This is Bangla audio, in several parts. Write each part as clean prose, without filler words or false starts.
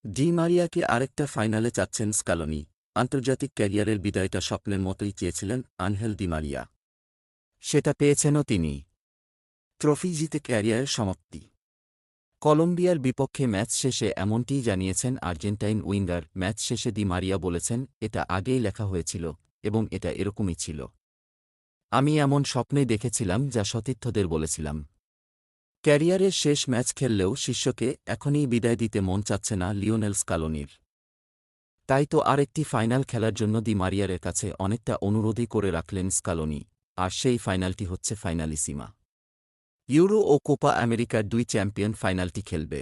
ডি মারিয়াকে আরেকটা ফাইনালে চাচ্ছেন স্কালোনি। আন্তর্জাতিক ক্যারিয়ারের বিদায়টা স্বপ্নের মতোই চেয়েছিলেন আনহেল ডি মারিয়া। সেটা পেয়েছেনও তিনি। ট্রফি জিতে ক্যারিয়ারের সমাপ্তি। কলম্বিয়ার বিপক্ষে ম্যাচ শেষে এমনটিই জানিয়েছেন আর্জেন্টাইন উইঙ্গার। ম্যাচ শেষে ডি মারিয়া বলেছেন, এটা আগেই লেখা হয়েছিল এবং এটা এরকমই ছিল। আমি এমন স্বপ্নেই দেখেছিলাম যা সতীর্থদের বলেছিলাম। ক্যারিয়ারের শেষ ম্যাচ খেললেও শিষ্যকে এখনই বিদায় দিতে মন চাচ্ছে না লিওনেল স্কালোনির। তাই তো আরেকটি ফাইনাল খেলার জন্য দি মারিয়ারের কাছে অনেকটা অনুরোধই করে রাখলেন স্কালোনি। আর সেই ফাইনালটি হচ্ছে ফাইনালিসিমা। ইউরো ও কোপা আমেরিকার দুই চ্যাম্পিয়ন ফাইনালটি খেলবে।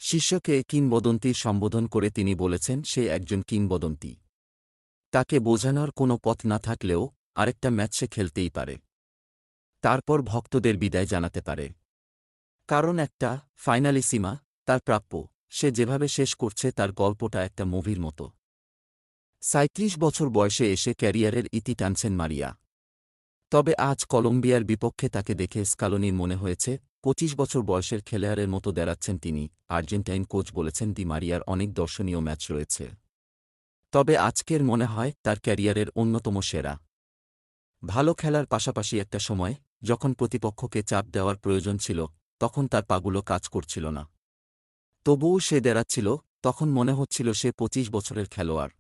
শিষ্যকে কিংবদন্তির সম্বোধন করে তিনি বলেছেন, সে একজন কিংবদন্তি। তাকে বোঝানোর কোনো পথ না থাকলেও আরেকটা ম্যাচ সে খেলতেই পারে। তারপর ভক্তদের বিদায় জানাতে পারে। কারণ একটা ফাইনালিসিমা তার প্রাপ্য। সে যেভাবে শেষ করছে তার গল্পটা একটা মুভির মতো। ৩৭ বছর বয়সে এসে ক্যারিয়ারের ইতি টানছেন মারিয়া। তবে আজ কলম্বিয়ার বিপক্ষে তাকে দেখে স্কালোনির মনে হয়েছে ২৫ বছর বয়সের খেলোয়াড়ের মতো দাঁড়াচ্ছেন তিনি। আর্জেন্টাইন কোচ বলেছেন, দি মারিয়ার অনেক দর্শনীয় ম্যাচ রয়েছে, তবে আজকের মনে হয় তার ক্যারিয়ারের অন্যতম সেরা। ভালো খেলার পাশাপাশি একটা সময় যখন প্রতিপক্ষকে চাপ দেওয়ার প্রয়োজন ছিল, তখন তার পাগুলো কাজ করছিল না। তবুও সে দাঁড়াচ্ছিল। তখন মনে হচ্ছিল সে ২৫ বছরের খেলোয়াড়।